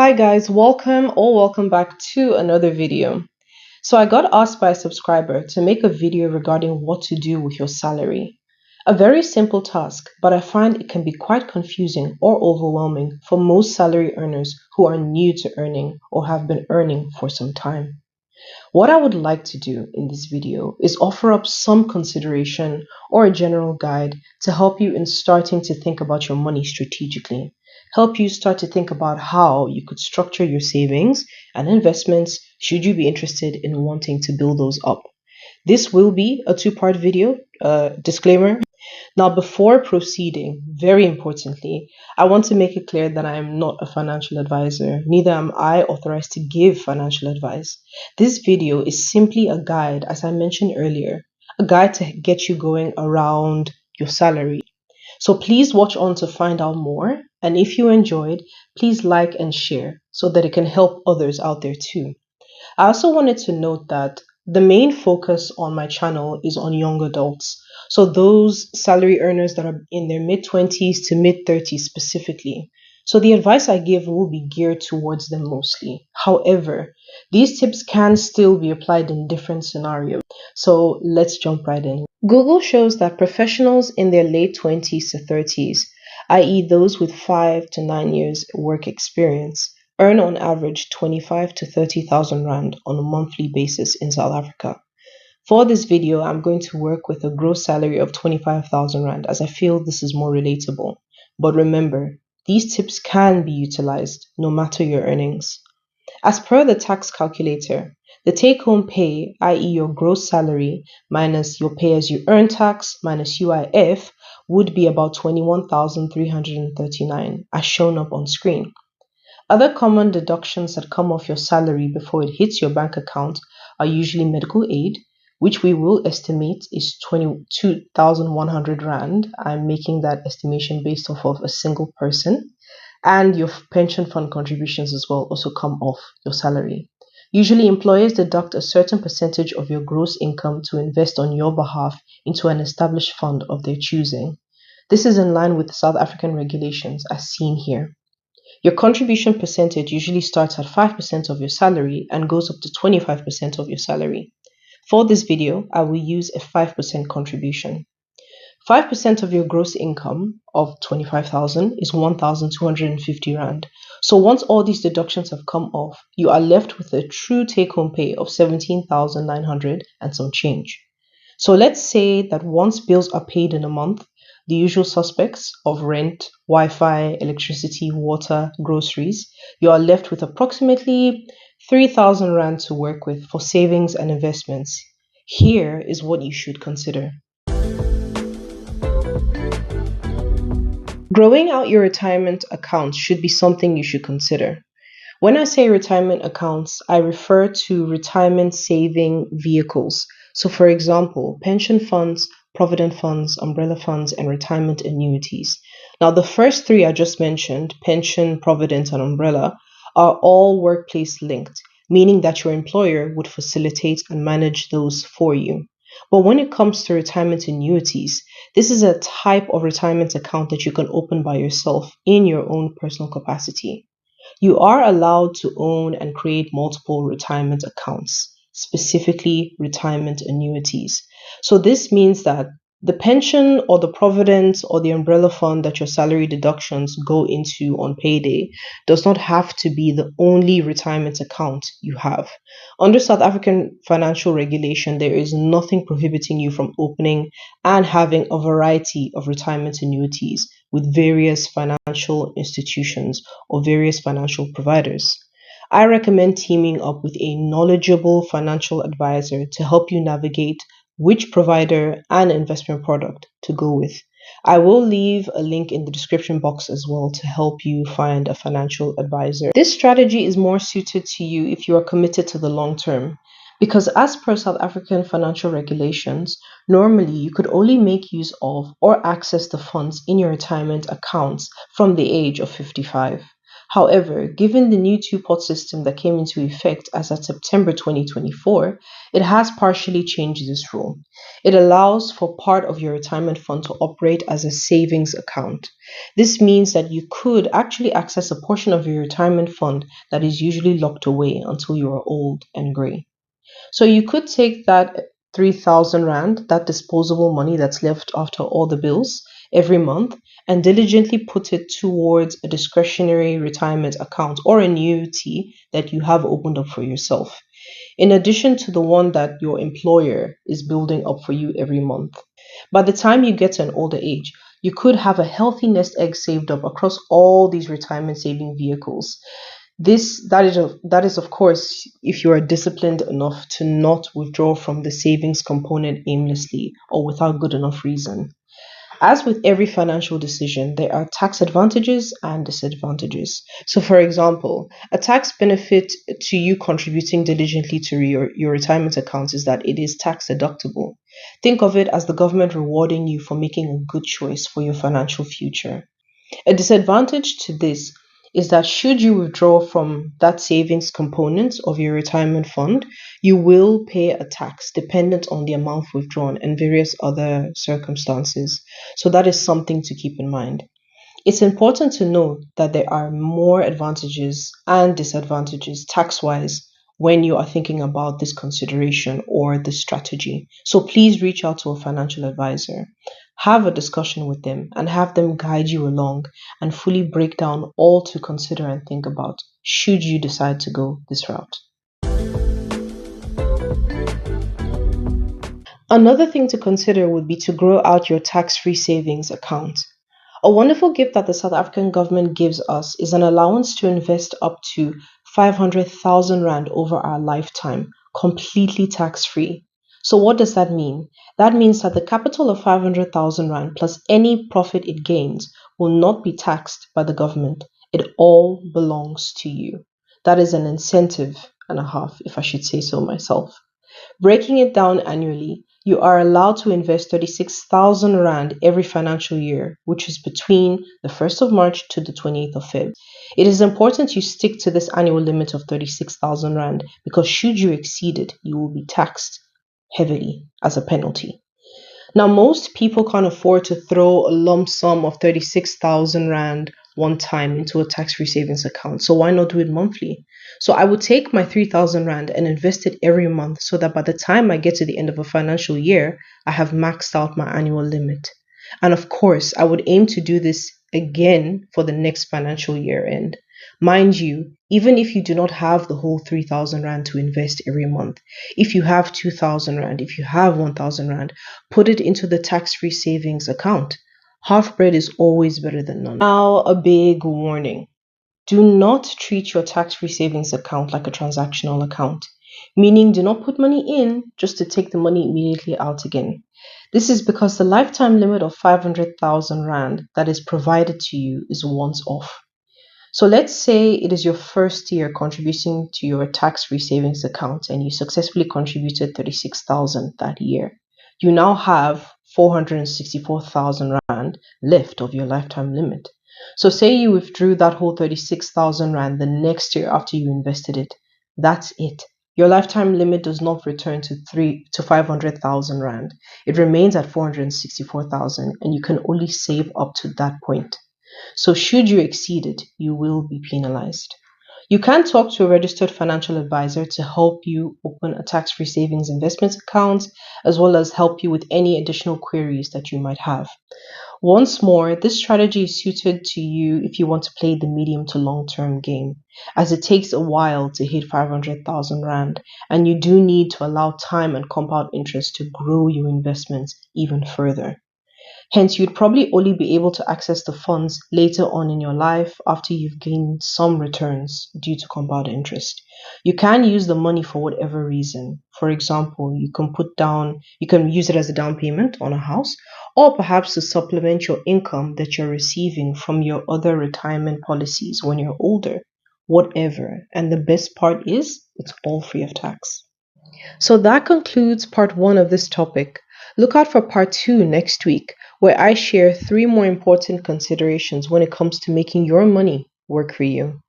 Hi guys, welcome back to another video. So I got asked by a subscriber to make a video regarding what to do with your salary. A very simple task, but I find it can be quite confusing or overwhelming for most salary earners who are new to earning or have been earning for some time. What I would like to do in this video is offer up some consideration or a general guide to help you in starting to think about your money strategically, help you start to think about how you could structure your savings and investments should you be interested in wanting to build those up. This will be a two-part video. Disclaimer, now, before proceeding, very importantly, I want to make it clear that I am not a financial advisor, neither am I authorized to give financial advice. This video is simply a guide, as I mentioned earlier, a guide to get you going around your salary. So please watch on to find out more. And if you enjoyed, please like and share so that it can help others out there too. I also wanted to note that the main focus on my channel is on young adults. So those salary earners that are in their mid 20s to mid 30s specifically. So the advice I give will be geared towards them mostly. However, these tips can still be applied in different scenarios. So let's jump right in. Google shows that professionals in their late 20s to 30s, i.e., those with 5 to 9 years work experience, earn on average 25 to 30,000 Rand on a monthly basis in South Africa. For this video, I'm going to work with a gross salary of 25,000 Rand as I feel this is more relatable. But remember, these tips can be utilized no matter your earnings. As per the tax calculator, the take-home pay, i.e. your gross salary, minus your pay-as-you-earn tax, minus UIF, would be about 21,339, as shown up on screen. Other common deductions that come off your salary before it hits your bank account are usually medical aid, which we will estimate is 22,100 Rand. I'm making that estimation based off of a single person. And your pension fund contributions as well also come off your salary. Usually, employers deduct a certain percentage of your gross income to invest on your behalf into an established fund of their choosing. This is in line with South African regulations as seen here. Your contribution percentage usually starts at 5% of your salary and goes up to 25% of your salary. For this video, I will use a 5% contribution. 5% of your gross income of 25,000 is 1,250 Rand. So once all these deductions have come off, you are left with a true take-home pay of 17,900 and some change. So let's say that once bills are paid in a month, the usual suspects of rent, Wi-Fi, electricity, water, groceries, you are left with approximately 3,000 Rand to work with for savings and investments. Here is what you should consider. Growing out your retirement accounts should be something you should consider. When I say retirement accounts, I refer to retirement saving vehicles. So, for example, pension funds, provident funds, umbrella funds, and retirement annuities. Now, the first three I just mentioned, pension, provident, and umbrella, are all workplace linked, meaning that your employer would facilitate and manage those for you. But when it comes to retirement annuities, this is a type of retirement account that you can open by yourself in your own personal capacity. You are allowed to own and create multiple retirement accounts, specifically retirement annuities. So this means that the pension or the provident or the umbrella fund that your salary deductions go into on payday does not have to be the only retirement account you have. Under South African financial regulation, there is nothing prohibiting you from opening and having a variety of retirement annuities with various financial institutions or various financial providers. I recommend teaming up with a knowledgeable financial advisor to help you navigate which provider and investment product to go with. I will leave a link in the description box as well to help you find a financial advisor. This strategy is more suited to you if you are committed to the long term. Because as per South African financial regulations, normally you could only make use of or access the funds in your retirement accounts from the age of 55. However, given the new two-pot system that came into effect as of September 2024, it has partially changed this rule. It allows for part of your retirement fund to operate as a savings account. This means that you could actually access a portion of your retirement fund that is usually locked away until you are old and gray. So you could take that 3,000 Rand, that disposable money that's left after all the bills, every month and diligently put it towards a discretionary retirement account or an annuity that you have opened up for yourself, in addition to the one that your employer is building up for you every month. By the time you get to an older age, you could have a healthy nest egg saved up across all these retirement saving vehicles. That is of course if you are disciplined enough to not withdraw from the savings component aimlessly or without good enough reason. As with every financial decision, there are tax advantages and disadvantages. So, for example, a tax benefit to you contributing diligently to your retirement account is that it is tax deductible. Think of it as the government rewarding you for making a good choice for your financial future. A disadvantage to this is that should you withdraw from that savings component of your retirement fund, you will pay a tax dependent on the amount withdrawn and various other circumstances. So that is something to keep in mind. It's important to note that there are more advantages and disadvantages tax wise when you are thinking about this consideration or this strategy. So please reach out to a financial advisor, have a discussion with them, and have them guide you along and fully break down all to consider and think about should you decide to go this route. Another thing to consider would be to grow out your tax free savings account. A wonderful gift that the South African government gives us is an allowance to invest up to 500,000 Rand over our lifetime, completely tax free. So, what does that mean? That means that the capital of 500,000 Rand plus any profit it gains will not be taxed by the government. It all belongs to you. That is an incentive and a half, if I should say so myself. Breaking it down annually, you are allowed to invest 36,000 Rand every financial year, which is between the 1st of March to the 28th of Feb. It is important you stick to this annual limit of 36,000 Rand because should you exceed it, you will be taxed heavily as a penalty. Now, most people can't afford to throw a lump sum of 36,000 Rand one time into a tax-free savings account. So why not do it monthly? So I would take my 3,000 Rand and invest it every month so that by the time I get to the end of a financial year, I have maxed out my annual limit. And of course, I would aim to do this again for the next financial year end. Mind you, even if you do not have the whole 3,000 Rand to invest every month, if you have 2,000 Rand, if you have 1,000 Rand, put it into the tax-free savings account. Half bread is always better than none. Now, a big warning. Do not treat your tax-free savings account like a transactional account, meaning do not put money in just to take the money immediately out again. This is because the lifetime limit of 500,000 Rand that is provided to you is once off. So let's say it is your first year contributing to your tax-free savings account and you successfully contributed 36,000 that year. You now have 464,000 Rand left of your lifetime limit. So say you withdrew that whole 36,000 Rand the next year after you invested it. That's it. Your lifetime limit does not return to 500,000 Rand. It remains at 464,000 and you can only save up to that point. So should you exceed it, you will be penalized. You can talk to a registered financial advisor to help you open a tax-free savings investment account, as well as help you with any additional queries that you might have. Once more, this strategy is suited to you if you want to play the medium to long-term game, as it takes a while to hit 500,000 Rand, and you do need to allow time and compound interest to grow your investments even further. Hence, you'd probably only be able to access the funds later on in your life after you've gained some returns due to compound interest. You can use the money for whatever reason. For example, you can use it as a down payment on a house, or perhaps to supplement your income that you're receiving from your other retirement policies when you're older. Whatever. And the best part is, it's all free of tax. So that concludes part one of this topic. Look out for part two next week, where I share 3 more important considerations when it comes to making your money work for you.